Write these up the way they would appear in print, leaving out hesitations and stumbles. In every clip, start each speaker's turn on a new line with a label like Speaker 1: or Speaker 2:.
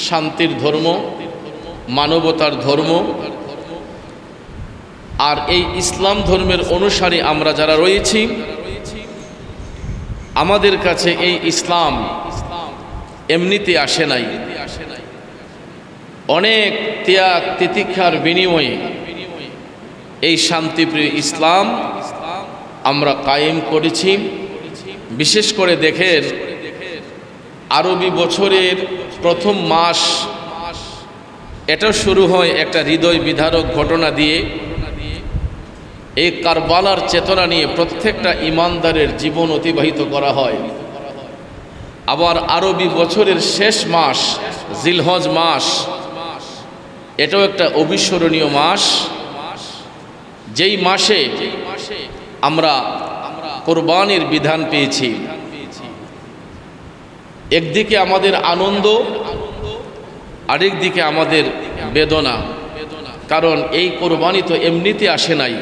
Speaker 1: শান্তির ধর্ম, মানবতার ধর্ম। আর এই ইসলাম ধর্মের অনুসারী আমরা যারা রয়েছি, আমাদের কাছে এই ইসলাম এমনিতে আসে নাই, অনেক ত্যাগ তিতিক্ষার বিনিময়ে এই শান্তিপ্রিয় ইসলাম আমরা কায়েম করেছি। বিশেষ করে দেখেন, আরবি বছরের প্রথম মাস, এটা শুরু হয় একটা হৃদয় বিদারক ঘটনা দিয়ে। এই কারবালার চেতনা নিয়ে প্রত্যেকটা ইমানদারের জীবন অতিবাহিত করা হয়। আবার আরবি বছরের শেষ মাস জিলহজ মাস, এটাও একটা অবিস্মরণীয় মাস, যেই মাসে আমরা কোরবানির বিধান পেয়েছি। একদিকে আমাদের আনন্দ, আরেক দিকে আমাদের বেদনা, কারণ এই কোরবানি তো এমনিতে আসে নাই।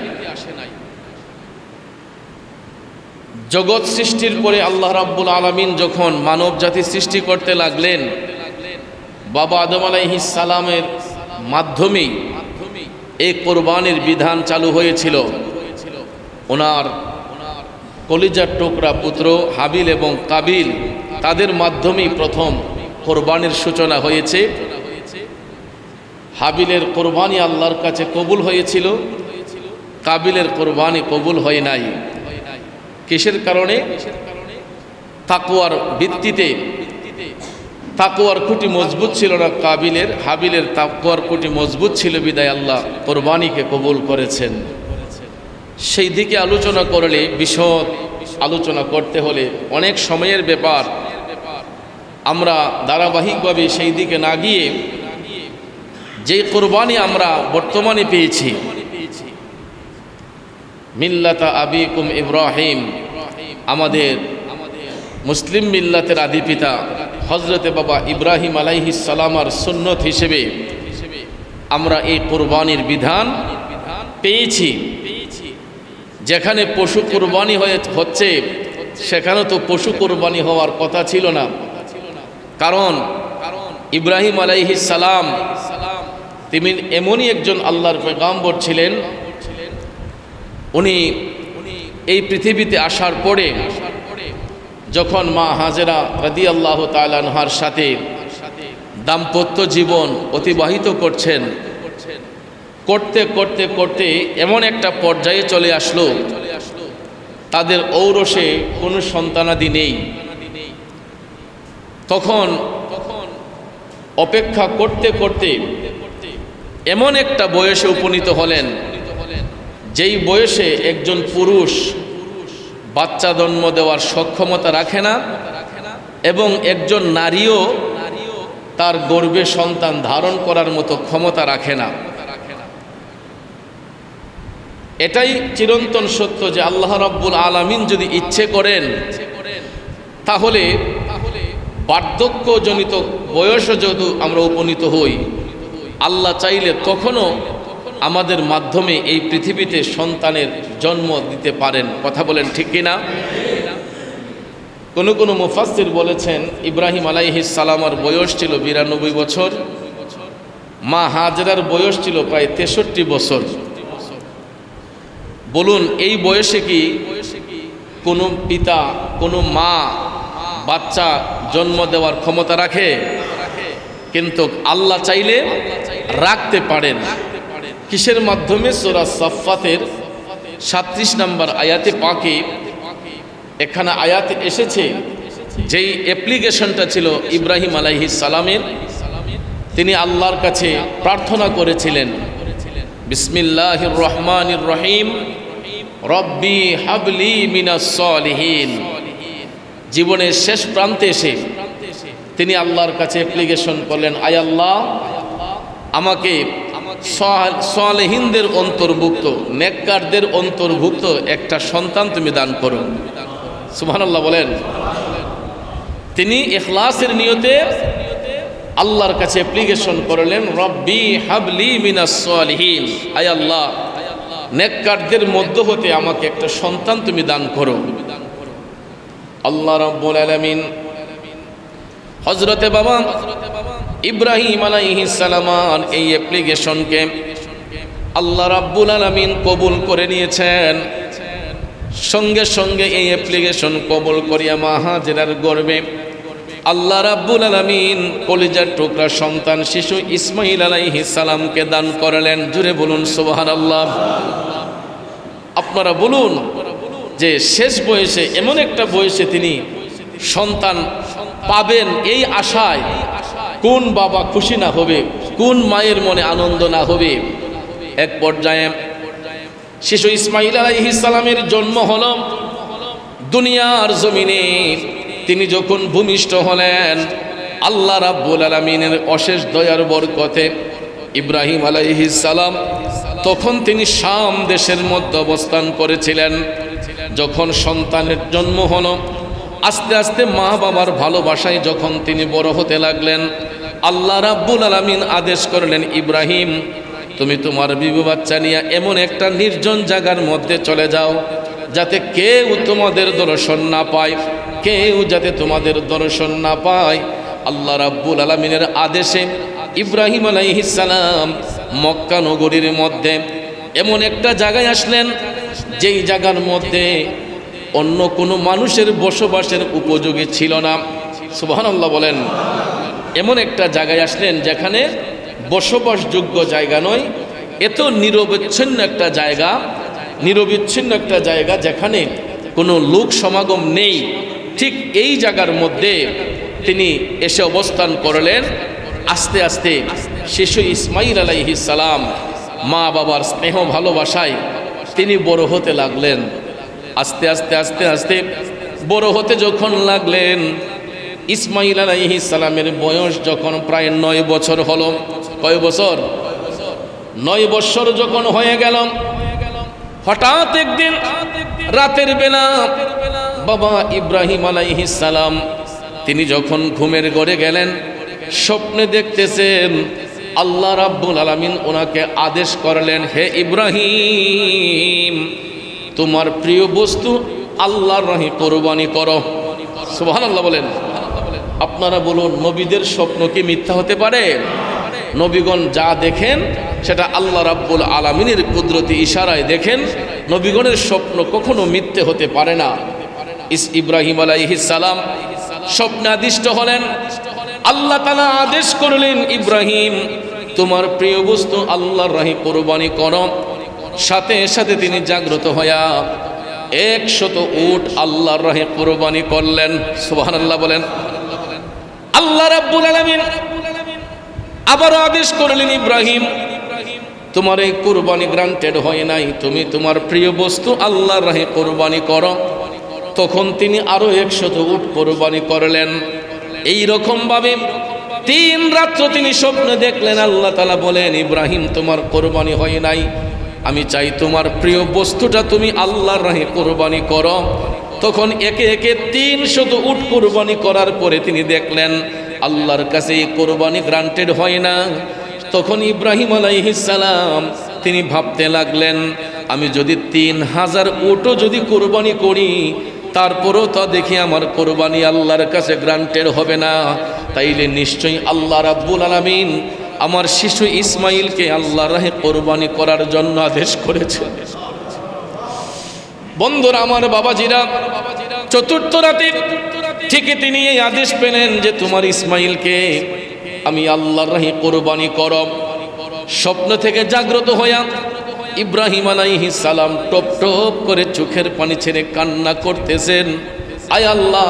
Speaker 1: জগৎ সৃষ্টির পরে আল্লাহ রাব্বুল আলামিন যখন মানব জাতি সৃষ্টি করতে লাগলেন, বাবা আদম আলাইহিস সালামের মাধ্যমেই এই কোরবানির বিধান চালু হয়েছিল। ওনার কলিজার টুকরা পুত্র হাবিল এবং কাবিল, তাদের মাধ্যমেই প্রথম কোরবানির সূচনা হয়েছে। হাবিলের কোরবানি আল্লাহর কাছে কবুল হয়েছিল, কাবিলের কোরবানি কবুল হয় নাই। কিসের কারণে? তাকওয়ার ভিত্তিতে। তাকওয়ার খুঁটি মজবুত ছিল না কাবিলের, হাবিলের তাকওয়ার খুঁটি মজবুত ছিল বিদায় আল্লাহ কোরবানিকে কবুল করেছেন। সেই দিকে আলোচনা করলে, বিশদ আলোচনা করতে হলে অনেক সময়ের ব্যাপার। আমরা ধারাবাহিকভাবে সেই দিকে না গিয়ে যে কোরবানি আমরা বর্তমানে পেয়েছি, মিল্লাতা আবিকুম ইব্রাহিম, আমাদের মুসলিম মিল্লাতের আদি পিতা হজরতে বাবা ইব্রাহিম আলাইহিস সালামার সুন্নত হিসেবে আমরা এই কোরবানির বিধান পেয়েছি। যেখানে পশু কোরবানি হচ্ছে, সেখানে তো পশু কোরবানি হওয়ার কথা ছিল না। কারণ ইব্রাহিম আলাইহিস সালাম তিনি এমনই একজন আল্লাহর পয়গম্বর ছিলেন, উনি এই পৃথিবীতে আসার পরে যখন মা হাজেরা রাদিয়াল্লাহু তাআলা আনহার সাথে দাম্পত্য জীবন অতিবাহিত করছেন, করতে করতে করতে এমন একটা পর্যায়ে চলে আসলো, তাদের ঔরসে কোনো সন্তানাদি নেই। তখন অপেক্ষা করতে করতে এমন একটা বয়সে উপনীত হলেন, যেই বয়সে একজন পুরুষ বাচ্চা জন্ম দেওয়ার সক্ষমতা রাখে না, এবং একজন নারীও তার গর্ভে সন্তান ধারণ করার মতো ক্ষমতা রাখে না। এটাই চিরন্তন সত্য যে আল্লাহ রাব্বুল আলামিন যদি ইচ্ছে করেন, তাহলে বার্ধক্যজনিত বয়সে যদি আমরা উপনীত হই, আল্লাহ চাইলে তখনও আমাদের মাধ্যমে এই পৃথিবীতে সন্তানের জন্ম দিতে পারেন। কথা বলেন ঠিক কিনা? কোন কোন মুফাসসির বলেছেন ইব্রাহিম আলাইহিস সালামের বয়স ছিল 92 বছর, মা হাজেরার বয়স ছিল প্রায় 63 বছর। বলুন, এই বয়সে কি কোনো পিতা, কোনো মা বাচ্চা জন্ম দেওয়ার ক্ষমতা রাখে? কিন্তু আল্লাহ চাইলে রাখতে পারেন। কিসের মাধ্যমে? সূরা সাফফাতের 37 নম্বর আয়াতে পাকে এখানে আয়াতে এসেছে, যেই অ্যাপ্লিকেশনটা ছিল ইব্রাহিম আলাইহিস সালামের, তিনি আল্লাহর কাছে প্রার্থনা করেছিলেন, বিসমিল্লাহির রহমানির রহিম, রব্বি হাবলি মিনাস সলিহিন। জীবনের শেষ প্রান্তে এসে তিনি আল্লাহর কাছে অ্যাপ্লিকেশন করলেন, আয় আল্লাহ, আমাকে সালেহিনদের অন্তর্ভুক্ত, নেককারদের অন্তর্ভুক্ত একটা সন্তান তুমি দান করো। সুবহানাল্লাহ বলেন। তিনি ইখলাসের নিয়তে আল্লাহর কাছে অ্যাপ্লিকেশন করলেন, রব্বি হাবলি মিনাস সালিহিন, আয় আল্লাহ, নেককারদের মধ্য হতে আমাকে একটা সন্তান তুমি দান করো। আল্লাহ রাব্বুল আলামিন হযরতে বাবা ইব্রাহিম আলাইহিস সালাম এই অ্যাপ্লিকেশনকে আল্লাহ রাব্বুল আলামিন কবুল করে নিয়েছেন। সঙ্গে সঙ্গে এই অ্যাপ্লিকেশন কবুল করিয়া মা হাজেরার গর্ভে আল্লাহ রাব্বুল আলামিন কলিজার টুকরা সন্তান শিশু ইসমাইল আলাইহিস সালামকে দান করলেন। জুড়ে বলুন সুবহানাল্লাহ। আপনারা বলুন যে শেষ বয়সে, এমন একটা বয়সে তিনি সন্তান পাবেন, এই আশায় কোন বাবা খুশি না হবে, কোন মায়ের মনে আনন্দ না হবে। এক পর্যায়ে শিশু ইসমাইল আলাইহিস সালামের জন্ম হলো দুনিয়ার জমিনে। তিনি যখন ভূমিষ্ঠ হলেন, আল্লাহ রাব্বুল আলামিনের অশেষ দয়ার বরকতে ইব্রাহিম আলাইহিস সালাম তখন তিনি শাম দেশের মধ্যে অবস্থান করেছিলেন। যখন সন্তানের জন্ম হলো, আস্তে আস্তে মা বাবার ভালোবাসায় যখন তিনি বড় হতে লাগলেন, আল্লাহ রাব্বুল আলামিন আদেশ করলেন, ইব্রাহিম তুমি তোমার বিবি বাচ্চা নিয়ে এমন একটা নির্জন জায়গার মধ্যে চলে যাও, যাতে কেউ তোমাদের দর্শন না পায়, কেউ যাতে তোমাদের দর্শন না পায়। আল্লাহ রাব্বুল আলামিনের আদেশে ইব্রাহিম আলাইহিস সালাম মক্কা নগরীর মধ্যে এমন একটা জায়গায় আসলেন, যেই জায়গার মধ্যে অন্য কোনো মানুষের বসবাসের উপযোগী ছিল না। সুবহানাল্লাহ বলেন। এমন একটা জায়গায় আসলেন যেখানে বসবাসযোগ্য জায়গা নয়, এত নিরবিচ্ছিন্ন একটা জায়গা, নিরবিচ্ছিন্ন একটা জায়গা যেখানে কোনো লোক সমাগম নেই। ঠিক এই জায়গার মধ্যে তিনি এসে অবস্থান করলেন। আস্তে আস্তে শিশু ইসমাইল আলাইহিস সালাম মা বাবার স্নেহ ভালোবাসায় তিনি বড় হতে লাগলেন। আস্তে আস্তে আস্তে আস্তে বড় হতে যখন লাগলেন, ইসমাইল আলাইহিস সালামের বয়স যখন প্রায় 9 বছর হলো। কয় বছর? 9 বছর যখন হয়ে গেল, হঠাৎ একদিন রাতের বেলা বাবা ইব্রাহিম আলাইহিস সালাম তিনি যখন ঘুমের ঘরে গেলেন, স্বপ্নে দেখতেছেন আল্লাহ রাব্বুল আলামিন ওনাকে আদেশ করলেন, হে ইব্রাহিম তোমার প্রিয় বস্তু আল্লাহর রাহে কোরবানি করো। সুবহানাল্লাহ বলেন। আপনারা বলুন, নবীদের স্বপ্ন কি মিথ্যা হতে পারে? নবীগণ যা দেখেন সেটা আল্লাহ রাব্বুল আলামিনের কুদরতি ইশারায় দেখেন। নবীগণের স্বপ্ন কখনো মিথ্যে হতে পারে না। ইব্রাহিম আলাইহিস সালাম স্বপ্নে আদিষ্ট হলেন। আল্লাহ তাআলা আদেশ করলেন, ইব্রাহিম তোমার প্রিয় বস্তু আল্লাহর রাহে কোরবানি করো। সাথে সাথে তিনি জাগ্রত হইয়া 100 উট আল্লাহর রাহে কোরবানি করলেন। সুবহানাল্লাহ বলেন। আল্লাহ রাব্বুল আলামিন আবার আদেশ করলেন, ইব্রাহিম তোমার এই কোরবানি গ্রান্টেড হয় নাই, তুমি তোমার প্রিয় বস্তু আল্লাহর রাহে কোরবানি করো। তখন তিনি আরো 100 উট কোরবানি করলেন। এই রকম ভাবে 3 রাত্র তিনি স্বপ্ন দেখলেন। আল্লাহ তাআলা বলেন, ইব্রাহিম তোমার কোরবানি হয় নাই, আমি চাই তোমার প্রিয় বস্তুটা তুমি আল্লাহর রাহে কোরবানি করো। তখন একে একে 300 উট কোরবানি করার পরে তিনি দেখলেন আল্লাহর কাছে এই কোরবানি গ্রান্টেড হয় না। তখন ইব্রাহিম আলাইহিস সালাম তিনি ভাবতে লাগলেন, আমি যদি 3000 উটও যদি কোরবানি করি, তারপরও তা দেখি আমার কোরবানি আল্লাহর কাছে গ্রান্টেড হবে না, তাইলে নিশ্চয়ই আল্লাহ রাব্বুল আলামিন আমার শিশু ইসমাইলকে আল্লাহর রাহে কোরবানি করার জন্য আদেশ করেছেন। বন্ধুরা আমার, বাবাজিরা, চতুর্থ রাতে ঠিকই তিনি এই আদেশ পেলেন যে তোমার ইসমাইলকে আমি আল্লাহর রাহে কোরবানি করো। স্বপ্ন থেকে জাগ্রত হইয়া ইব্রাহিম আলাইহিস সালাম টপ টপ করে চোখের পানি ছেড়ে কান্না করতেছেন, আয় আল্লাহ,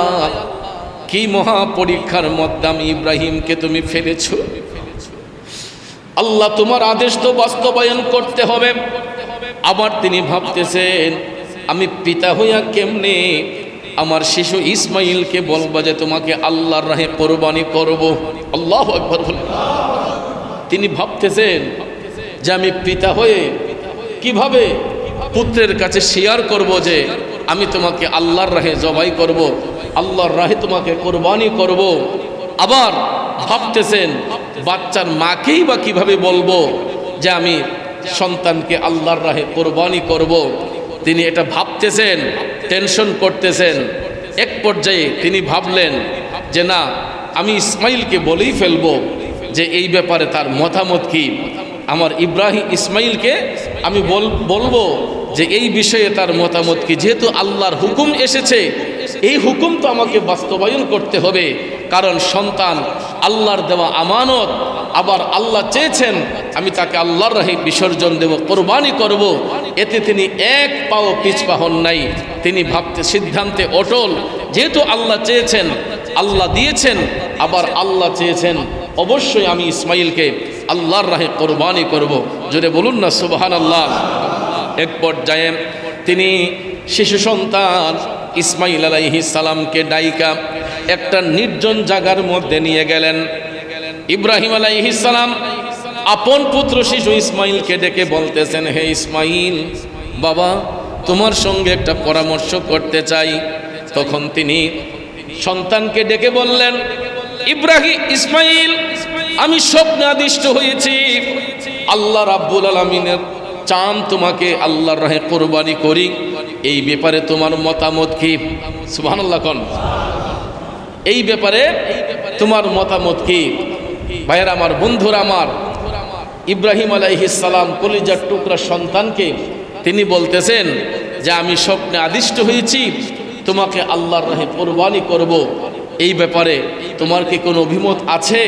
Speaker 1: কি মহা পরীক্ষার মধ্যে আমি ইব্রাহিমকে তুমি ফেলেছো। আল্লাহ তোমার আদেশ তো বাস্তবায়ন করতে হবে। আবার তিনি ভাবতেছেন, আমি পিতা হইয়া কেমনে আমার শিশু ইসমাইলকে বলবো যে তোমাকে আল্লাহর রাহে কোরবানি করব। আল্লাহু আকবার। তিনি ভাবতেছেন যে আমি পিতা হয়ে কিভাবে পুত্রের কাছে শেয়ার করব যে আমি তোমাকে আল্লাহর রাহে জবাই করব, আল্লাহর রাহে তোমাকে কোরবানি করব। আবার ভাবতেছেন বাচ্চার মাকেই বা কিভাবে বলবো যে আমি সন্তানকে আল্লাহর রাহে কোরবানি করব। তিনি এটা ভাবতেছেন, টেনশন করতেছেন। এক পর্যায়ে তিনি ভাবলেন যে না, আমি ইসমাইলকে বলেই ফেলবো যে এই ব্যাপারে তার মতামত কি। আমার ইসমাইলকে আমি বলবো যে এই বিষয়ে তার মতামত কি। যেহেতু আল্লাহর হুকুম এসেছে, এই হুকুম তো আমাকে বাস্তবায়ন করতে হবে, কারণ সন্তান আল্লাহর দেওয়া আমানত। আবার আল্লাহ চেয়েছেন আমি তাকে আল্লাহর রাহে বিসর্জন দেব, কোরবানি করব। এতে তিনি এক পাও পিছপা হন নাই, তিনি সিদ্ধান্তে অটল। যেহেতু আল্লাহ চেয়েছেন, আল্লাহ দিয়েছেন, আবার আল্লাহ চেয়েছেন, অবশ্যই আমি ইসমাইলকে আল্লাহর রাহে কোরবানি করব। জোরে বলুন না সুবহানাল্লাহ। এক পর্যায়ে তিনি শিশু সন্তান ইসমাইল আলাইহিস সালামকে ডাইকা একটা নির্জন জায়গার মধ্যে নিয়ে গেলেন। ইব্রাহিম আলাইহিস সালাম আপন পুত্র শিশু ইসমাইলকে ডেকে বলতেছেন, হে ইসমাইল বাবা, তোমার সঙ্গে একটা পরামর্শ করতে চাই। তখন তিনি সন্তানকে ডেকে বললেন, ইসমাইল, আমি স্বপ্নে আদিষ্ট হয়েছি আল্লাহ রাব্বুল আলামিনের চান তোমাকে আল্লাহর রাহে কোরবানি করি, এই ব্যাপারে তোমার মতামত কি? সুবহানাল্লাহ কোন। এই ব্যাপারে তোমার মতামত কি? ভাইয়ের আমার, বন্ধুরা আমার, ইব্রাহিম আলাইহিস সালাম কলিজার টুকরা সন্তানকে তিনি বলতেছেন যে আমি স্বপ্নে আদিষ্ট হয়েছি তোমাকে আল্লাহর রাহে কোরবানি করব, এই ব্যাপারে তোমার কি কোনো অভিমত আছে?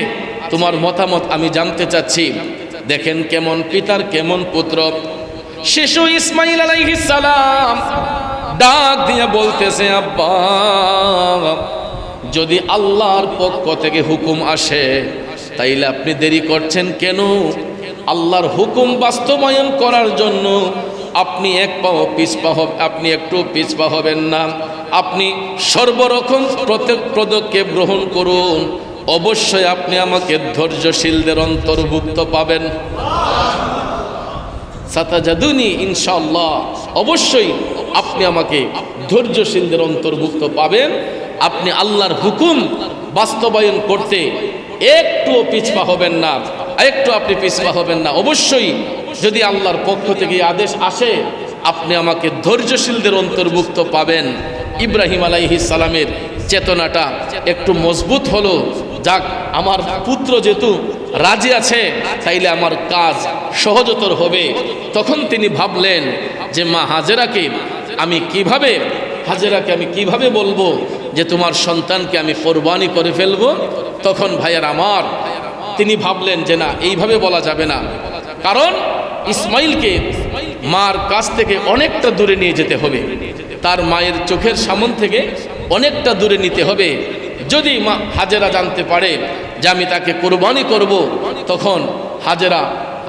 Speaker 1: তোমার মতামত আমি জানতে চাচ্ছি। দেখেন কেমন পিতার কেমন পুত্র। শিশু ইসমাইল আলাইহিস সালাম ডাক দিয়ে বলতেছে, আব্বা, যদি আল্লাহর পক্ষ থেকে হুকুম আসে তাইলে আপনি দেরি করছেন কেন? আল্লাহর হুকুম বাস্তবায়ন করার জন্য আপনি আপনি একটু পিছপা হবেন না। আপনি সর্বরকম প্রত্যেক পদক্ষেপ গ্রহণ করুন, অবশ্যই আপনি আমাকে ধৈর্যশীলদের অন্তর্ভুক্ত পাবেন। সাতাজাদুনি ইনশাআল্লাহ, অবশ্যই আপনি আমাকে ধৈর্যশীলদের অন্তর্ভুক্ত পাবেন। আপনি আল্লাহর হুকুম বাস্তবায়ন করতে একটুও পিছপা হবেন না, একটু আপনি পিছপা হবেন না। অবশ্যই যদি আল্লাহর পক্ষ থেকে আদেশ আসে আপনি আমাকে ধৈর্যশীলদের অন্তর্ভুক্ত পাবেন। ইব্রাহিম আলাইহিস সালামের চেতনাটা একটু মজবুত হলো, যাক আমার পুত্র যেহেতু রাজি আছে তাইলে আমার কাজ সহজতর হবে। তখন তিনি ভাবলেন যে মা হাজেরাকে আমি কিভাবে বলবো যে তোমার সন্তানকে আমি কোরবানি করে ফেলবো। তখন ভাইয়ার আমার, তিনি ভাবলেন যে না, এইভাবে বলা যাবে না, কারণ ইসমাইলকে মার কাছ থেকে অনেকটা দূরে নিয়ে যেতে হবে, তার মায়ের চোখের সামনে থেকে অনেকটা দূরে নিতে হবে। যদি মা হাজেরা জানতে পারে যে আমি তাকে কোরবানি করব, তখন হাজেরা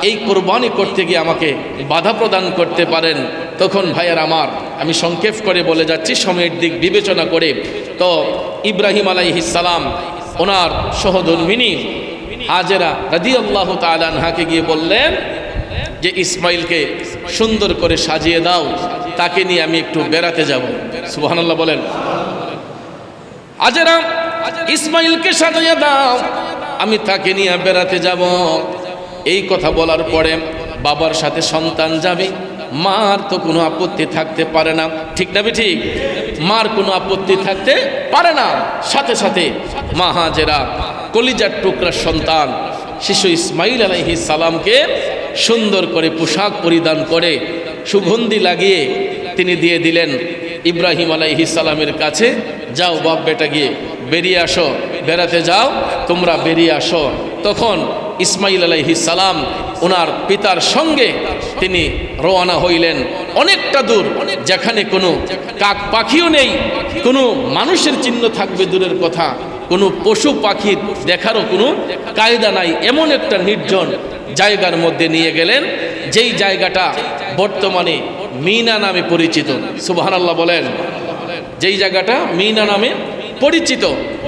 Speaker 1: এই কোরবানি করতে গিয়ে আমাকে বাধা প্রদান করতে পারেন। তখন ভাইয়ার আমার, আমি সংক্ষেপ করে বলে যাচ্ছি সময়ের দিক বিবেচনা করে। তো ইব্রাহিম আলাইহিস সালাম ওনার সহধর্মিনী হাজেরা রাদিয়াল্লাহু তাআলা আনহাকে গিয়ে বললেন যে ইসমাইলকে সুন্দর করে সাজিয়ে দাও, তাকে নিয়ে আমি একটু বেড়াতে যাব। সুবহানাল্লাহ বলেন। হাজেরা, ইসমাইলকে সাজিয়ে দাও, আমি তাকে নিয়ে বেড়াতে যাব। এই কথা বলার পরে বাবার সাথে সন্তান যাবে, মার তো কোনো আপত্তি থাকতে পারে না, ঠিক না ঠিক? মার কোনো আপত্তি থাকতে পারে না। সাথে সাথে মা হাজেরা কলিজার টুকরা সন্তান শিশু ইসমাইল আলাইহিস সালামকে সুন্দর করে পোশাক পরিধান করে সুগন্ধি লাগিয়ে তিনি দিয়ে দিলেন ইব্রাহিম আলাইহিস সালামের কাছে, যাও বাপ বেটা গিয়ে বেরিয়ে আসো, বেড়াতে যাও, তোমরা বেরিয়ে আসো। তখন ইসমাইল আলাইহিস সালাম ওনার পিতার সঙ্গে তিনি রওনা হইলেন অনেকটা দূর, যেখানে কোনো কাক পাখিও নেই, কোনো মানুষের চিহ্ন থাকবে দূরের কথা, কোনো পশু পাখির দেখারও কোনো কায়দা নাই, এমন একটা নির্জন জায়গার মধ্যে নিয়ে গেলেন, যেই জায়গাটা বর্তমানে মিনা নামে পরিচিত। সুবহানাল্লাহ বলেন। যেই জায়গাটা মিনা নামে পরিচিত।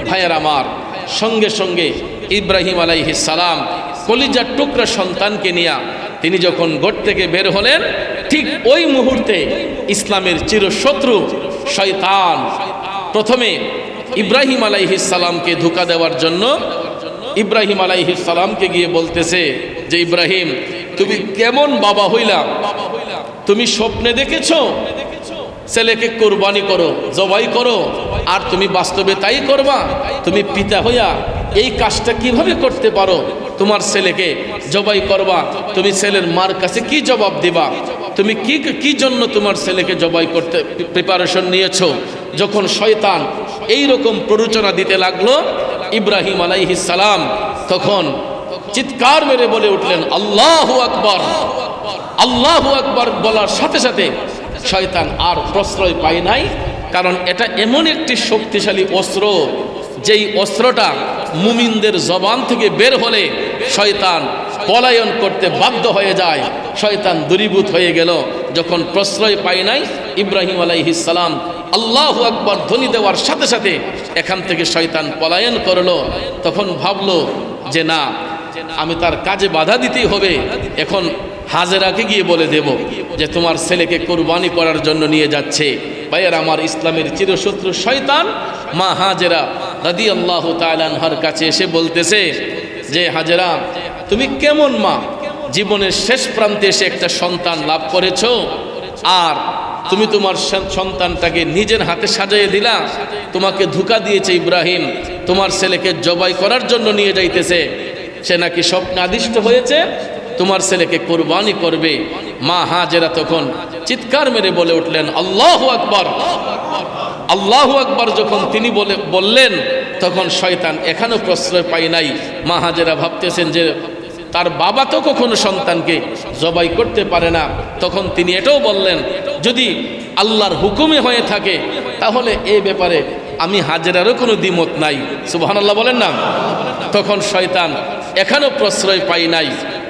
Speaker 1: ভাইয়ার আমার, সঙ্গে সঙ্গে ইব্রাহিম আলাইহিস সালাম কলিজার টুকরা সন্তানকে নিয়ে তিনি যখন ঘর থেকে বের হলেন, ঠিক ওই মুহূর্তে ইসলামের চিরশত্রু শয়তান প্রথমে ইব্রাহিম আলাইহিস সালামকে ধোঁকা দেওয়ার জন্য ইব্রাহিম আলাইহিস সালামকে গিয়ে বলতেছে যে ইব্রাহিম, তুমি কেমন বাবা হইলা? তুমি স্বপ্নে দেখেছো ছেলেকে কোরবানি করো, জবাই করো, আর তুমি বাস্তবে তাই করবা? তুমি পিতা হইয়া এই কাজটা কিভাবে করতে পারো? তোমার ছেলেকে জবাই করবা, তুমি ছেলের মার কাছে কি জবাব দিবা? তুমি কি জন্য তোমার ছেলেকে জবাই করতে প্রিপারেশন নিয়েছো? যখন শয়তান এই রকম প্ররোচনা দিতে লাগলো, ইব্রাহিম আলাইহিস সালাম তখন চিৎকার মেরে বলে উঠলেন আল্লাহু আকবার। আল্লাহু আকবার বলার সাথে সাথে শয়তান আর প্রশ্রয় পায় নাই, কারণ এটা এমন একটি শক্তিশালী অস্ত্র, যেই অস্ত্রটা মুমিনদের জবান থেকে বের হলে শয়তান পলায়ন করতে বাধ্য হয়ে যায়, শয়তান দূরীভূত হয়ে গেল। যখন প্রশ্রয় পায় নাই, ইব্রাহিম আলাইহিস সালাম আল্লাহু আকবার ধ্বনি দেওয়ার সাথে সাথে এখান থেকে শয়তান পলায়ন করলো। তখন ভাবলো যে না, আমি তার কাজে বাধা দিতেই হবে। এখন হাজেরাকে গিয়ে বলে দেব যে তোমার ছেলেকে কোরবানি করার জন্য নিয়ে যাচ্ছে। ভাইয়ের আমার, ইসলামের চিরশত্রু শয়তান মা হাজেরা রাদিয়াল্লাহু তাআলা আনহার কাছে এসে বলতেছে যে হাজেরা, তুমি কেমন মা, জীবনের শেষ প্রান্তে এসে একটা সন্তান লাভ করেছো, আর তুমি তোমার সন্তানটাকে নিজের হাতে সাজিয়ে দিলা। তোমাকে ধোঁকা দিয়েছে ইব্রাহিম, তোমার ছেলেকে জবাই করার জন্য নিয়ে যাইতেছে। সে নাকি স্বপ্নে আদিষ্ট হয়েছে তোমার ছেলেকে কোরবানি করবে। মা হাজেরা তখন চিৎকার মেরে বলে উঠলেন আল্লাহু আকবার। আল্লাহু আকবার যখন তিনি বললেন, তখন শয়তান এখনো প্রশ্রয় পায় নাই। মা হাজেরা ভাবতেছেন যে তার বাবা তো কখনো সন্তানকে জবাই করতে পারে না। তখন তিনি এটাও বললেন, যদি আল্লাহর হুকুমে হয়ে থাকে তাহলে এই ব্যাপারে আমি হাজেরারও কোনো দ্বিমত নাই। সুবহানাল্লাহ বলেন না। তখন শয়তান এখনো প্রশ্রয় পায় নাই।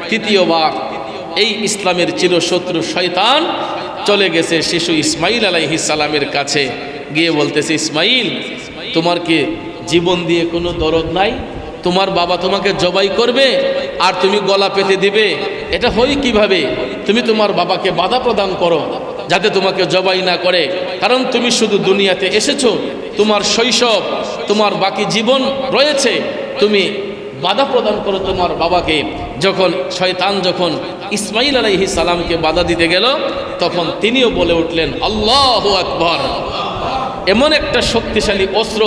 Speaker 1: তৃতীয়বার এই ইসলামের চিরশত্রু শয়তান চলে গেছে শিশু ইসমাইল আলাইহিস সালামের কাছে, গিয়ে বলতেছে, ইসমাইল, তোমার কি জীবন দিয়ে কোনো দরদ নাই? তোমার বাবা তোমাকে জবাই করবে আর তুমি গলা পেতে দিবে, এটা হয় কিভাবে? তুমি তোমার বাবাকে বাধা প্রদান করো যাতে তোমাকে জবাই না করে, কারণ তুমি শুধু দুনিয়াতে এসেছো, তোমার শৈশব, তোমার বাকি জীবন রয়েছে, তুমি বাধা প্রদান করো তোমার বাবাকে। যখন শয়তান যখন ইসমাইল আলাইহিস সালামকে বাধা দিতে গেল, তখন তিনিও বলে উঠলেন আল্লাহু আকবার। এমন একটা শক্তিশালী অস্ত্র,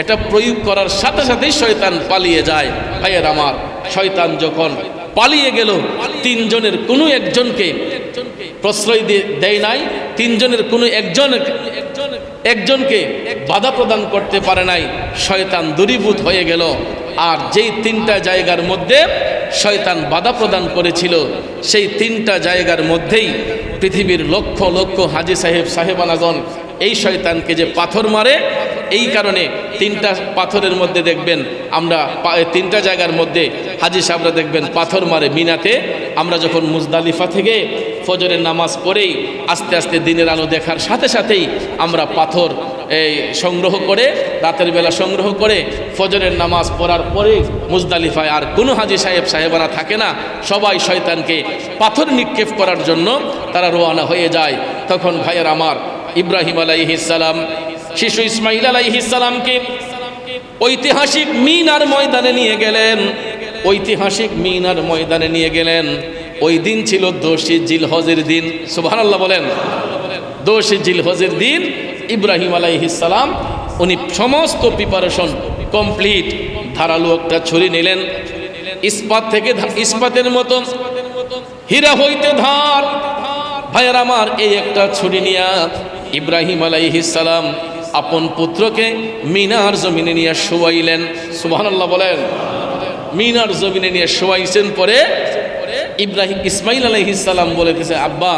Speaker 1: এটা প্রয়োগ করার সাথে সাথেই শয়তান পালিয়ে যায়। ভাইয়ের আমার, শয়তান যখন পালিয়ে গেল, তিনজনের কোনো একজনকে প্রশ্রয় দেয় নাই, তিনজনের কোনো একজনকে বাধা প্রদান করতে পারে নাই। শয়তান দূরীভূত হয়ে গেল। আর যেই তিনটা জায়গার মধ্যে শয়তান বাধা প্রদান করেছিল, সেই তিনটা জায়গার মধ্যেই পৃথিবীর লক্ষ লক্ষ হাজী সাহেবানাগণ এই শয়তানকে যে পাথর মারে, এই কারণে তিনটা পাথরের মধ্যে দেখবেন আমরা, তিনটা জায়গার মধ্যে হাজী সাহেবরা দেখবেন পাথর মারে মিনাতে। আমরা যখন মুজদালিফা থেকে ফজরের নামাজ পড়েই আস্তে আস্তে দিনের আলো দেখার সাথে সাথেই আমরা পাথর সংগ্রহ করে, রাতের বেলা সংগ্রহ করে ফজরের নামাজ পড়ার পরে মুজদালিফায় আর কোনো হাজী সাহেবানা থাকে না, সবাই শয়তানকে পাথর নিক্ষেপ করার জন্য তারা রওনা হয়ে যায়। তখন ভাইয়ের আমার, ইব্রাহিম আলাইহিস সালাম শিশু ইসমাইল আলাইহিস সালামকে ঐতিহাসিক মিনার ময়দানে নিয়ে গেলেন। ঐতিহাসিক মিনার ময়দানে নিয়ে গেলেন। ওই দিন ছিল 10 জিলহজের দিন। সুবহানাল্লাহ বলেন। 10 জিলহজের দিন ইব্রাহিম আলাইহিস সালাম উনি সমস্ত প্রিপারেশন কমপ্লিট। ধারালো একটা ছুরি নিলেন, ইস্পাত থেকে ইস্পাতের মতো হীরা হইতে ধার। ভাইয়ের আমার, এই একটা ছুরি নিয়া ইব্রাহিম আলাইহিস সালাম আপন পুত্রকে মিনার জমিনে নিয়ে শোয়াইলেন। সুবহানাল্লাহ বলেন। মিনার জমিনে নিয়ে শোয়াইছেন। পরে ইসমাইল আলাইহিস সালাম বলেছে, আব্বা,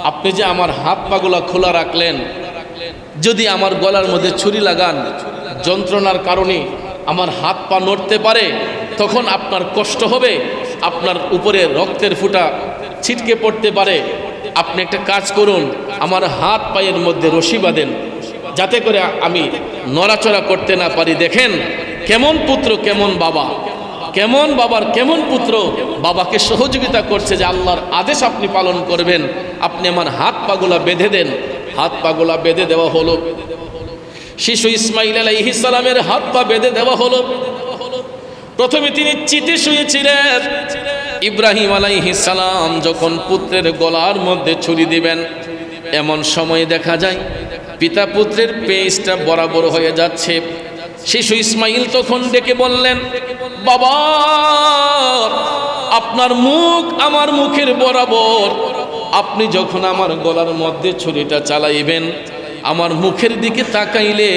Speaker 1: আপনি যে আমার হাত পাগুলা খোলা রাখলেন, যদি আমার গলার মধ্যে ছুরি লাগান, যন্ত্রণার কারণে আমার হাত পা নড়তে পারে, তখন আপনার কষ্ট হবে, আপনার উপরে রক্তের ফুঁটা ছিটকে পড়তে পারে। আপনি একটা কাজ করুন, আমার হাত পায়ের মধ্যে রশি বাঁধেন, যাতে করে আমি নড়াচড়া করতে না পারি। দেখেন কেমন পুত্র, কেমন বাবা, কেমন বাবার কেমন পুত্র, বাবাকে সহযোগিতা করছে যে আল্লাহর আদেশ আপনি পালন করবেন, আপনি আমার হাত পাগুলা বেঁধে দেন। হাত পাগুলা বেঁধে দেওয়া হলো। শিশু ইসমাইল আলাইহিস সালামের হাত পা বেঁধে দেওয়া হলো। প্রথমে তিনি চিতে শুয়েছিলেন। ইব্রাহিম আলাইহিস সালাম যখন পুত্রের গলার মধ্যে ছুরি দিবেন, এমন সময় দেখা যায় পিতা পুত্রের পেজটা বরাবর হয়ে যাচ্ছে। শিশু ইসমাইল তখন ডেকে বললেন, বাবা, আপনার মুখ আমার মুখের বরাবর, আপনি যখন আমার গলার মধ্যে ছুরিটা চালাইবেন, আমার মুখের দিকে তাকাইলে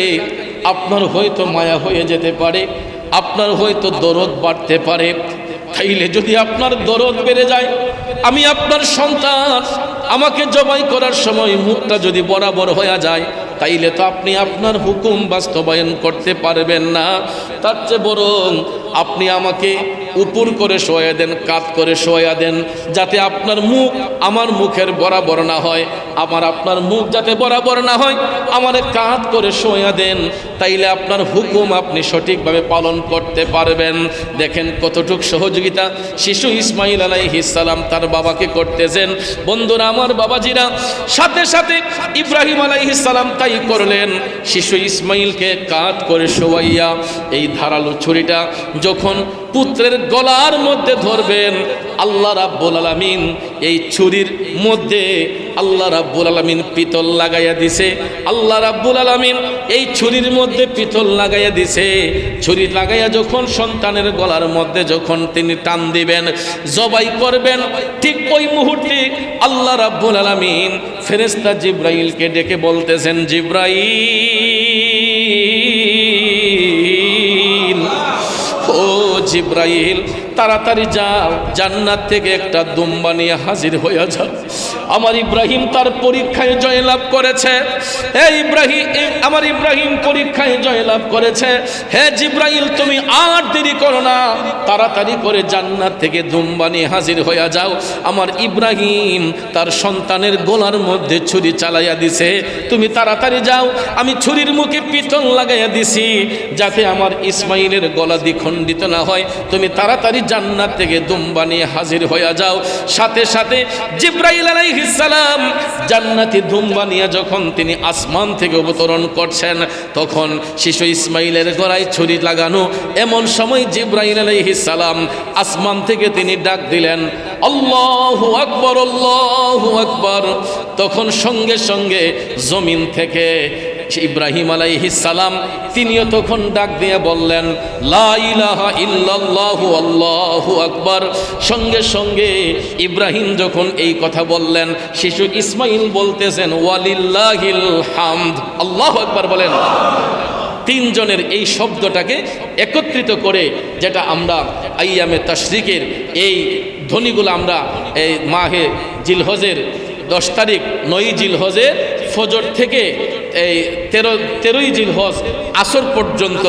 Speaker 1: আপনার হয়তো মায়া হয়ে যেতে পারে, আপনার হয়তো দরদ বাড়তে পারে। তাইলে যদি আপনার দরদ বেড়ে যায়, আমি আপনার সন্তান, আমাকে জবাই করার সময় মুখটা যদি বরাবর হয়ে যায়, তাইলে তো আপনি আপনার হুকুম বাস্তবায়ন করতে পারবেন না। তার চেয়ে বরং আপনি আমাকে উপর করে শোয়া দেন, কাত করে শোয়া দেন, যাতে আপনার মুখ আমার মুখের বরাবর না হয়, আমার আপনার মুখ যাতে বরাবর না হয়, আমারে কাত করে শোয়া দেন, তাইলে আপনার হুকুম আপনি সঠিকভাবে পালন করতে পারবেন। দেখেন কতটুকু সহযোগিতা শিশু ইসমাইল আলাইহিস সালাম তার বাবাকে করতেছেন। বন্ধুরা আমার, বাবাজিরা, সাথে সাথে ইব্রাহিম আলাইহিস সালাম তাই করলেন। শিশু ইসমাইলকে কাত করে শোয়াইয়া এই ধারালো ছুরিটা যখন পুত্রের গলার মধ্যে ধরবেন, আল্লাহ রাব্বুল আলামিন এই ছুরির মধ্যে আল্লাহ রাব্বুল আলামিন পিতল লাগাইয়া দিছে। আল্লাহ রাব্বুল আলামিন এই ছুরির মধ্যে পিতল লাগাইয়া দিছে। ছুরি লাগাইয়া যখন সন্তানের গলার মধ্যে যখন তিনি টান দিবেন, জবাই করবেন, ঠিক ওই মুহূর্তে আল্লাহ রাব্বুল আলামিন ফেরেশতা জিবরাইলকে ডেকে বলতেছেন, জিবরাইল, ও জিবরাইল, তাড়াতাড়ি যাও, জান্নাত থেকে একটা দুম্বা নিয়ে হাজির হয়ে যাও। আমার ইব্রাহিম তার পরীক্ষায় জয়লাভ করেছে। হে ইব্রাহিম, আমার ইব্রাহিম পরীক্ষায় জয়লাভ করেছে। হে জিবরাইল, তুমি আর দেরি করো না, তাড়াতাড়ি করে জান্নাত থেকে দুম্বা নিয়ে হাজির হয়ে যাও। আমার ইব্রাহিম তার সন্তানের গলার মধ্যে ছুরি চালাইয়া দিছে, তুমি তাড়াতাড়ি যাও, আমি ছুরির মুখে পিতল লাগাইয়া দিছি, যাতে আমার ইসমাইলের গলা দ্বিখণ্ডিত না হয়, তুমি তাড়াতাড়ি জান্নাত থেকে দুম্বা নিয়ে হাজির হয়ে যাও। সাথে সাথে জিবরাইল আলাইহিস সালাম জান্নাতি দুম্বা নিয়ে যখন তিনি আসমান থেকে অবতরণ করছেন, তখন শিশু ইসমাইলের গলায় ছুরি লাগানো। এমন সময় জিবরাইল আলাইহিস সালাম আসমান থেকে তিনি ডাক দিলেন, আল্লাহু আকবার, আল্লাহু আকবার। তখন সঙ্গে সঙ্গে জমিন থেকে ইব্রাহিম আলাইহিস সালাম তিনিও তখন ডাক দিয়ে বললেন, লা ইলাহা ইল্লাল্লাহু আল্লাহু আকবার। সঙ্গে সঙ্গে ইব্রাহিম যখন এই কথা বললেন, শিশু ইসমাইল বলতেছেন, ওয়ালিল্লাহিল হামদ, আল্লাহু আকবার বলেন। তিনজনের এই শব্দটাকে একত্রিত করে, যেটা আমরা আইয়ামে তাশরিকের এই ধ্বনিগুলো আমরা এই মাহে জিলহজের 10 তারিখ 9 জিলহজের ফজর থেকে এই 13ই জিলহজ আসর পর্যন্ত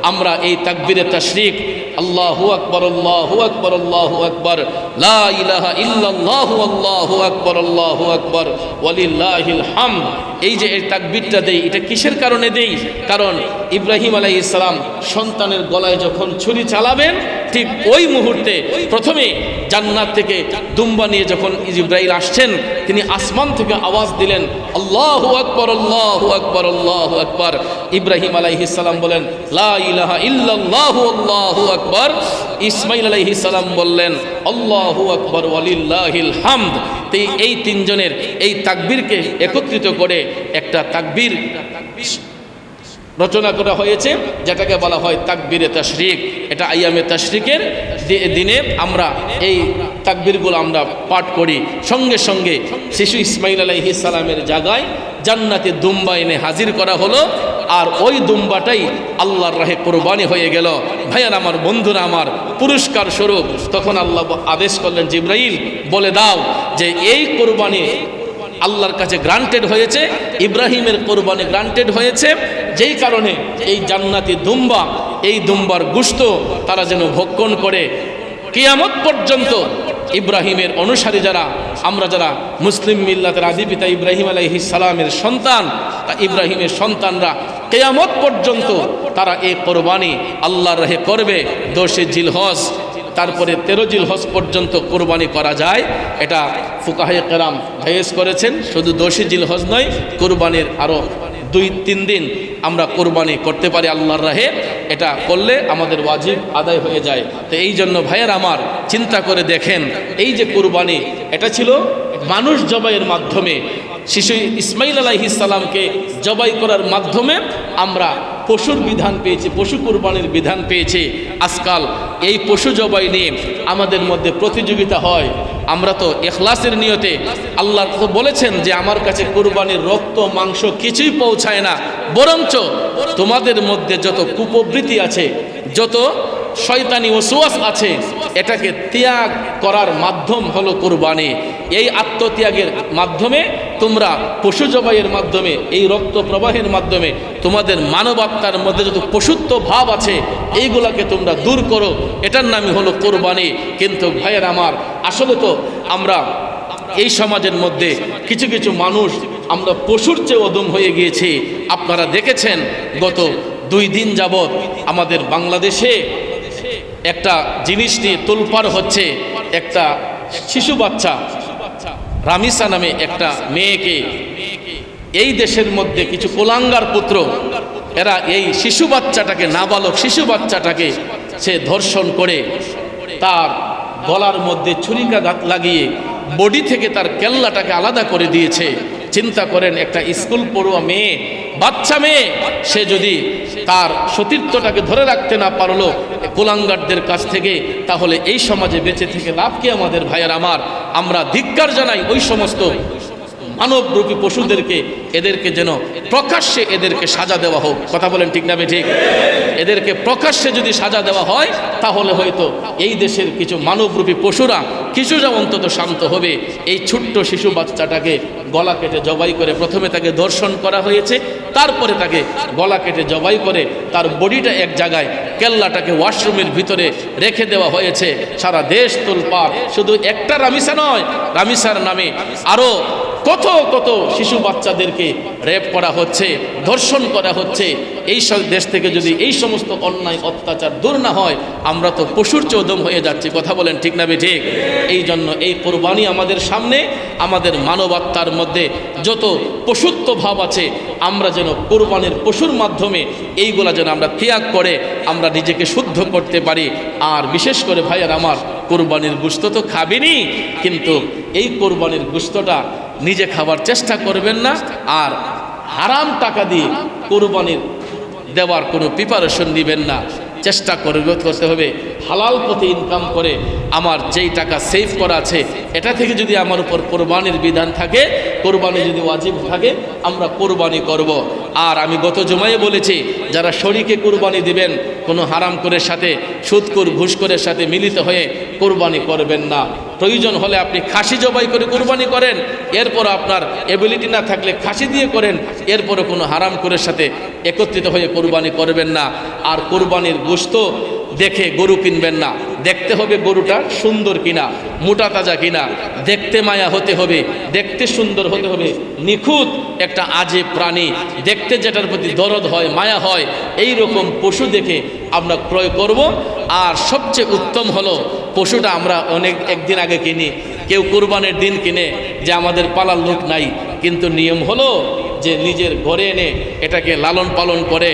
Speaker 1: আমরা এই তাকবীরে তাশরিক, আল্লাহু আকবার, আল্লাহু আকবার, আল্লাহু আকবার, লা ইলাহা ইল্লাল্লাহু, আল্লাহু আকবার, আল্লাহু আকবার, ওয়ালিল্লাহিল হামদ, এই যে এই তাকবীরটা দেই, এটা কিসের কারণে দেই? কারণ ইব্রাহিম আলাইহিস সালাম সন্তানের গলায় যখন ছুরি চালাবেন, ঠিক ওই মুহূর্তে প্রথমে জান্নাত থেকে দুম্বা নিয়ে যখন জিবরাইল আসছেন, তিনি আসমান থেকে আওয়াজ দিলেন, আল্লাহু আকবার, আল্লাহু আকবার, আল্লাহু আকবার। ইব্রাহিম আলাইহিস সালাম বলেন, লা ইলাহা ইল্লাল্লাহু, আল্লাহু আকবার। ইসমাইল আলাইহিস সালাম বললেন, আল্লাহু আকবার, ওয়ালিল্লাহিল হামদ। এই তিনজনের এই তাকবীরকে একত্রিত করে একটা তাকবীর রচনা করা হয়েছে, যেটাকে বলা হয় তাকবীরে তাশরিক। এটা আইয়ামে তাশরিকের দিনে আমরা এই তাকবীরগুলো আমরা পাঠ করি। সঙ্গে সঙ্গে শিশু ইসমাইল আলাইহিস সালামের জায়গায় জান্নাতে দুম্বা এনে হাজির করা হলো, আর ওই দুম্বাটাই আল্লাহর রাহে কোরবানি হয়ে গেল। ভাইয়ার আমার, বন্ধুরা আমার, পুরস্কার স্বরূপ তখন আল্লাহ আদেশ করলেন, জিবরাইল বলে দাও যে এই কোরবানি আল্লাহর কাছে গ্রান্টেড হয়েছে, ইব্রাহিমের কোরবানি গ্রান্টেড হয়েছে, যেই কারণে এই জান্নাতি দুম্বা, এই দুম্বার গোশত তারা যেন ভক্ষণ করে কিয়ামত পর্যন্ত। ইব্রাহিমের অনুসারী যারা, আমরা যারা মুসলিম মিল্লাতের আদি পিতা ইব্রাহিম আলাইহিস সালামের সন্তান, তা ইব্রাহিমের সন্তানরা কিয়ামত পর্যন্ত তারা এই কোরবানি আল্লাহর রাহে করবে। 10 জিলহজ, তারপরে 13 জিলহজ পর্যন্ত কোরবানি করা যায়। এটা ফুকাহে কেরাম জায়েজ করেছেন। শুধু 10 জিলহজ নয়, কোরবানির আরও 2-3 দিন আমরা কোরবানি করতে পারি আল্লাহর রাহে। এটা করলে আমাদের ওয়াজিব আদায় হয়ে যায়। তো এই জন্য ভাইয়ের আমার, চিন্তা করে দেখেন, এই যে কোরবানি, এটা ছিল মানুষ জবাইয়ের মাধ্যমে। শিশু ইসমাইল আলাইহিস সালামকে জবাই করার মাধ্যমে আমরা পশুর বিধান পেয়েছি, পশু কুরবানির বিধান পেয়েছি। আজকাল এই পশু জবাই নিয়ে আমাদের মধ্যে প্রতিযোগিতা হয়। আমরা তো ইখলাসের নিয়তে, আল্লাহ তো বলেছেন যে আমার কাছে কুরবানির রক্ত মাংস কিছুই পৌঁছায় না, বরঞ্চ তোমাদের মধ্যে যত কুপ্রবৃত্তি আছে, যত শয়তানি ওয়াসওয়াস আছে, এটাকে ত্যাগ করার মাধ্যম হলো কুরবানি। এই আত্মত্যাগের মাধ্যমে তোমরা পশু জবাইয়ের মাধ্যমে, এই রক্ত প্রবাহের মাধ্যমে তোমাদের মানবাত্মার মধ্যে যত পশুত্ব ভাব আছে এইগুলাকে তোমরা দূর করো, এটার নামই হলো কুরবানি। কিন্তু ভাইয়ের আমার, আসলে তো আমরা এই সমাজের মধ্যে কিছু কিছু মানুষ আমরা পশুর চেয়ে অদম হয়ে গিয়েছি। আপনারা দেখেছেন গত 2 দিন যাবৎ আমাদের বাংলাদেশে একটা জিনিস নিয়ে তোলপাড় হচ্ছে। একটা শিশু বাচ্চা রামিসা নামে একটা মেয়েকে এই দেশের মধ্যে কিছু কোলাঙ্গার পুত্র, এরা এই শিশু বাচ্চাটাকে, নাবালক শিশু বাচ্চাটাকে সে ধর্ষণ করে তার গলার মধ্যে ছুরিকাঘাত লাগিয়ে বডি থেকে তার কেল্লাটাকে আলাদা করে দিয়েছে। চিন্তা করেন, একটা স্কুল পড়ুয়া মেয়ে, বাচ্চা মেয়ে, সে যদি তার সতীর্থটাকে ধরে রাখতে না পারলো কুলাঙ্গারদের কাছ থেকে, তাহলে এই সমাজে বেঁচে থেকে লাভ কি আমাদের? ভাইয়ের আমার, আমরা ধিক্কার জানাই ওই সমস্ত মানবরূপী পশুদেরকে, এদেরকে যেন প্রকাশ্যে এদেরকে সাজা দেওয়া হোক। কথা বলেন ঠিক না ঠিক? এদেরকে প্রকাশ্যে যদি সাজা দেওয়া হয় তাহলে হয়তো এই দেশের কিছু মানবরূপী পশুরা কিছুটা অন্তত শান্ত হবে। এই ছোট্ট শিশু বাচ্চাটাকে গলা কেটে জবাই করে, প্রথমে তাকে ধর্ষণ করা হয়েছে, তারপরে তাকে গলা কেটে জবাই করে তার বডিটা এক জায়গায়, কেল্লাটাকে ওয়াশরুমের ভিতরে রেখে দেওয়া হয়েছে। সারা দেশ তোলপাড়। শুধু একটা রামিসা নয়, রামিসার নামে আরও কত কত শিশু বাচ্চাদেরকে রেপ করা হচ্ছে, ধর্ষণ করা হচ্ছে। এই সব দেশ থেকে যদি এই সমস্ত অন্যায় অত্যাচার দূর না হয়, আমরা তো পশুর চৌদম হয়ে যাচ্ছি। কথা বলেন ঠিক না ঠিক? এই জন্য এই কোরবানি আমাদের সামনে, আমাদের মানবাত্মার মধ্যে যত পশুত্ব ভাব আছে, আমরা যেন কোরবানির পশুর মাধ্যমে এইগুলা যেন আমরা ত্যাগ করে আমরা নিজেকে শুদ্ধ করতে পারি। আর বিশেষ করে ভাইয়ার আমার, কোরবানির গোশত তো খাবেনই, কিন্তু এই কোরবানির গোশতটা নিজে খাবার চেষ্টা করবেন না। আর হারাম টাকা দিয়ে কোরবানির দেওয়ার কোনো প্রিপারেশন দিবেন না। চেষ্টা করতে হবে হালাল পথে ইনকাম করে আমার যেই টাকা সেভ করা আছে, এটা থেকে যদি আমার উপর কোরবানির বিধান থাকে, কোরবানি যদি ওয়াজিব থাকে, আমরা কোরবানি করব। আর আমি গত জুমায় বলেছি, যারা শরীকে কোরবানি দিবেন, কোনো হারাম করের সাথে, সুদখোর ঘুষখোরের সাথে মিলিত হয়ে কোরবানি করবেন না। প্রয়োজন হলে আপনি খাসি জবাই করে কোরবানি করেন, এরপর আপনার এবিলিটি না থাকলে খাসি দিয়ে করেন, এরপরও কোনো হারাম করের সাথে একত্রিত হয়ে কোরবানি করবেন না। আর কোরবানির গোশত দেখে গরু কিনবেন না। দেখতে হবে গরুটা সুন্দর কিনা, মোটা তাজা কিনা, দেখতে মায়া হতে হবে, দেখতে সুন্দর হতে হবে, নিখুঁত একটা আজে প্রাণী, দেখতে যেটার প্রতি দরদ হয়, মায়া হয়, এই রকম পশু দেখে আমরা ক্রয় করব। আর সবচেয়ে উত্তম হলো, পশুটা আমরা একদিন আগে কিনি, কেউ কোরবানির দিন কিনে যে আমাদের পালার লোক নাই, কিন্তু নিয়ম হলো যে নিজের ঘরে এনে এটাকে লালন পালন করে।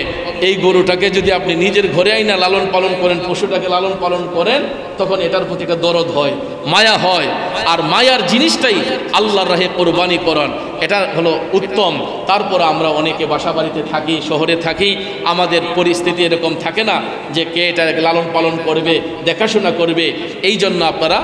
Speaker 1: এই গরুটাকে যদি আপনি নিজের ঘরে আইনা লালন পালন করেন, পশুটাকে লালন পালন করেন, তখন এটার প্রতি একটা দরদ হয়, মায়া হয়। আর মায়ার জিনিসটাই আল্লাহর রাহে কোরবানি করান, এটা হলো উত্তম। তারপর আমরা অনেকে বাসা বাড়িতে থাকি, শহরে থাকি, আমাদের পরিস্থিতি এরকম থাকে না যে কে এটাকে লালন পালন করবে, দেখাশোনা করবে। এই জন্য আপনারা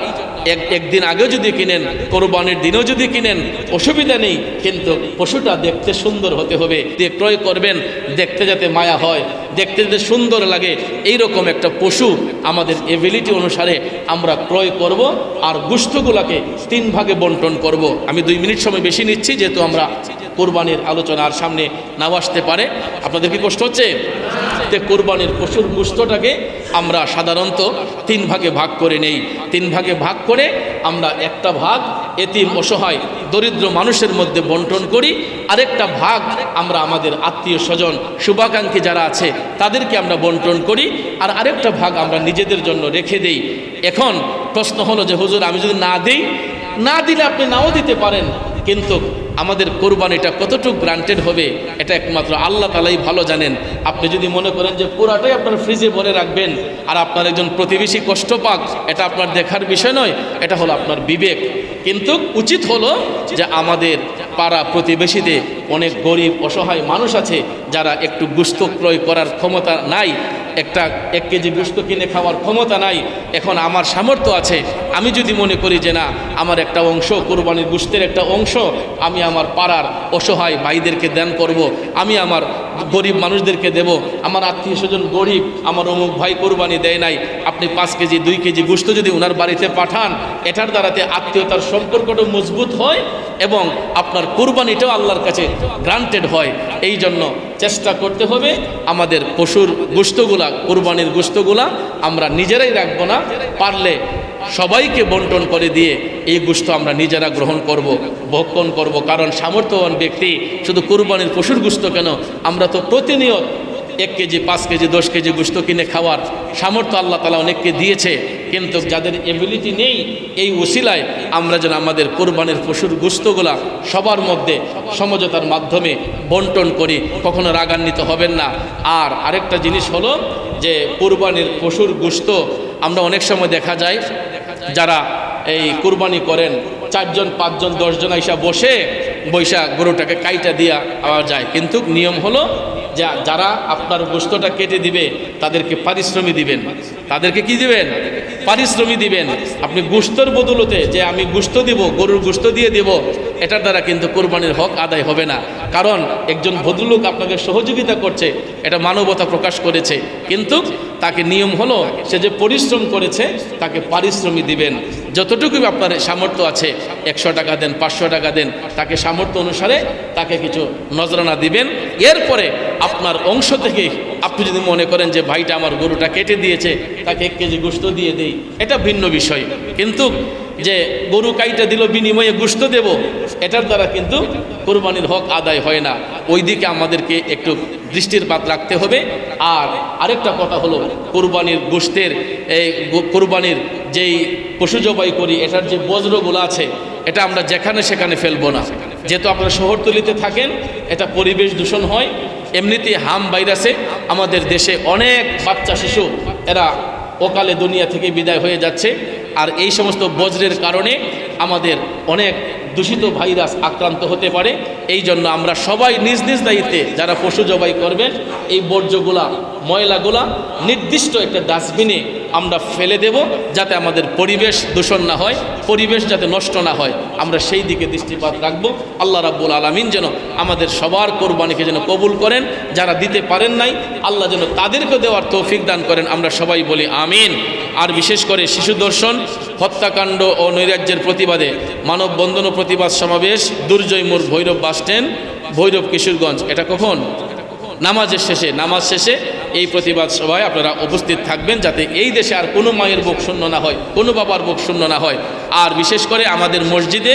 Speaker 1: একদিন আগেও যদি কিনেন, কোরবানির দিনেও যদি কিনেন, অসুবিধা নেই, কিন্তু পশুটা দেখতে সুন্দর হতে হবে। দিয়ে ক্রয় করবেন, দেখতে যাতে মায়া হয়, দেখতে যাতে সুন্দর লাগে, এই রকম একটা পশু আমাদের এবিলিটি অনুসারে আমরা ক্রয় করব। আর গোশতগুলোকে 3 ভাগে বন্টন করব। আমি 2 মিনিট সময় বেশি নিচ্ছি, যেহেতু আমরা কোরবানির আলোচনার সামনে নাও আসতে পারে। আপনাদের কি কষ্ট হচ্ছে? তে কোরবানির পশুর গোশতটাকে আমরা সাধারণত 3 ভাগে ভাগ করে নেই। 3 ভাগে ভাগ করে আমরা একটা ভাগ এতিম, অসহায়, দরিদ্র মানুষের মধ্যে বন্টন করি, আরেকটা ভাগ আমরা আমাদের আত্মীয় স্বজন, শুভাকাঙ্ক্ষী যারা আছে তাদেরকে আমরা বন্টন করি, আর আরেকটা ভাগ আমরা নিজেদের জন্য রেখে দেই। এখন প্রশ্ন হলো যে হুজুর, আমি যদি না দিই, না দিলে আপনি নাও দিতে পারেন, কিন্তু আমাদের কোরবানিটা কতটুকু গ্রান্টেড হবে এটা একমাত্র আল্লাহ তাআলাই ভালো জানেন। আপনি যদি মনে করেন যে পুরাটাই আপনার ফ্রিজে ভরে রাখবেন আর আপনার একজন প্রতিবেশী কষ্ট পাক, এটা আপনার দেখার বিষয় নয়, এটা হলো আপনার বিবেক। কিন্তু উচিত হলো যে আমাদের পাড়া প্রতিবেশীতে অনেক গরিব অসহায় মানুষ আছে যারা একটু গোশত ক্রয় করার ক্ষমতা নাই, 1 কেজি গোশত কিনে খাওয়ার ক্ষমতা নাই। এখন আমার সামর্থ্য আছে, আমি যদি মনে করি যে না, আমার একটা অংশ কোরবানির গোশতের একটা অংশ আমি আমার পাড়ার অসহায় ভাইদেরকে দান করব, আমি আমার গরিব মানুষদেরকে দেব, আমার আত্মীয় স্বজন গরিব, আমার অমুক ভাই কোরবানি দেয় নাই, আপনি 5 কেজি 2 কেজি গোশত যদি ওনার বাড়িতে পাঠান, এটার দ্বারাতে আত্মীয়তার সম্পর্কটা মজবুত হয় এবং আপনার কোরবানিটাও আল্লাহর কাছে গ্রান্টেড হয়। এই জন্য চেষ্টা করতে হবে আমাদের পশুর গোশতগুলা, কোরবানির গোশতগুলা আমরা নিজেরাই রাখবো না, পারলে সবাইকে বন্টন করে দিয়ে এই গোশত আমরা নিজেরা গ্রহণ করব, ভক্ষণ করব। কারণ সামর্থ্যবান ব্যক্তি শুধু কোরবানির পশুর গোশত কেন, আমরা তো প্রতিনিয়ত 1 কেজি 5 কেজি 10 কেজি গোশত কিনে খাওয়ার সামর্থ্য আল্লাহ তাআলা অনেককে দিয়েছে। কিন্তু যাদের এবিলিটি নেই, এই ওসিলায় আমরা যেন আমাদের কোরবানির পশুর গোশতগুলা সবার মধ্যে সমঝোতার মাধ্যমে বন্টন করি, কখনো রাগান্বিত হবেন না। আর আরেকটা জিনিস হলো যে কোরবানির পশুর গোশত আমরা অনেক সময় দেখা যায় যারা এই কুরবানি করেন 4 জন 5 জন 10 জন আইসা বৈশা গরুটাকে কাইটা দিয়া আওয়া যায়, কিন্তু নিয়ম হলো যে যারা আপনার গোশতটা কেটে দিবে তাদেরকে পারিশ্রমিক দিবেন। তাদেরকে কি দিবেন? পারিশ্রমিক দিবেন। আপনি গোশতের বদলতে যে আমি গোশত দিব, গরুর গোশত দিয়ে দেব, এটার দ্বারা কিন্তু কোরবানির হক আদায় হবে না। কারণ একজন ভদ্রলোক আপনাকে সহযোগিতা করছে, এটা মানবতা প্রকাশ করেছে, কিন্তু তাকে নিয়ম হলো সে যে পরিশ্রম করেছে তাকে পারিশ্রমিক দিবেন। যতটুকু আপনার সামর্থ্য আছে, 100 টাকা দেন, 500 টাকা দেন, তাকে সামর্থ্য অনুসারে তাকে কিছু নজরানা দিবেন। এরপরে আপনার অংশ থেকে আপনি যদি মনে করেন যে ভাইটা আমার গরুটা কেটে দিয়েছে, তাকে 1 কেজি গোশত দিয়ে দেই, এটা ভিন্ন বিষয়। কিন্তু যে গরু কাইটা দিল বিনিময়ে গোশত দেব, এটার দ্বারা কিন্তু কোরবানির হক আদায় হয় না। ওই দিকে আমাদেরকে একটু দৃষ্টিপাত রাখতে হবে। আর আরেকটা কথা হলো, কোরবানির গোশতের এই কোরবানির যেই পশু জবাই করি, এটার যে বজ্রগুলো আছে, এটা আমরা যেখানে সেখানে ফেলবো না। যেহেতু আপনারা শহরতলিতে থাকেন, এটা পরিবেশ দূষণ হয়। এমনিতেই হাম ভাইরাসে আমাদের দেশে অনেক বাচ্চা শিশু এরা অকালে দুনিয়া থেকে বিদায় হয়ে যাচ্ছে। আর এই সমস্ত বজ্রের কারণে আমাদের অনেক দূষিত ভাইরাস আক্রান্ত হতে পারে। এই জন্য আমরা সবাই নিজ নিজ দায়িত্বে যারা পশু জবাই করবেন, এই বর্জ্যগুলা ময়লাগুলা নির্দিষ্ট একটা ডাস্টবিনে আমরা ফেলে দেব, যাতে আমাদের পরিবেশ দূষণ না হয়, পরিবেশ যাতে নষ্ট না হয়, আমরা সেই দিকে দৃষ্টিপাত রাখবো। আল্লাহ রাব্বুল আলামিন যেন আমাদের সবার কোরবানিকে যেন কবুল করেন। যারা দিতে পারেন নাই, আল্লাহ যেন তাদেরকে দেওয়ার তৌফিক দান করেন, আমরা সবাই বলি আমিন। আর বিশেষ করে শিশু দর্শন হত্যাকাণ্ড ও নৈরাজ্যের প্রতিবাদে মানববন্ধন ও প্রতিবাদ সমাবেশ দুর্জয় মোড়, ভৈরব বাসস্ট্যান্ড, ভৈরব, কিশোরগঞ্জ। এটা কখন? নামাজ শেষে এই প্রতিবাদ সভায় আপনারা উপস্থিত থাকবেন, যাতে এই দেশে আর কোনো মায়ের বুক শূন্য না হয়, কোনো বাবার বুক শূন্য না হয়। আর বিশেষ করে আমাদের মসজিদে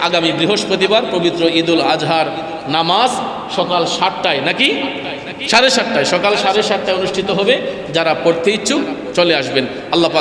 Speaker 1: আগামী বৃহস্পতিবার পবিত্র ঈদুল আজহার নামাজ সকাল 7টায়, নাকি 7:30টায়, সকাল 7:30টায় অনুষ্ঠিত হবে। যারা পড়তে ইচ্ছুক চলে আসবেন। আল্লাহ পাক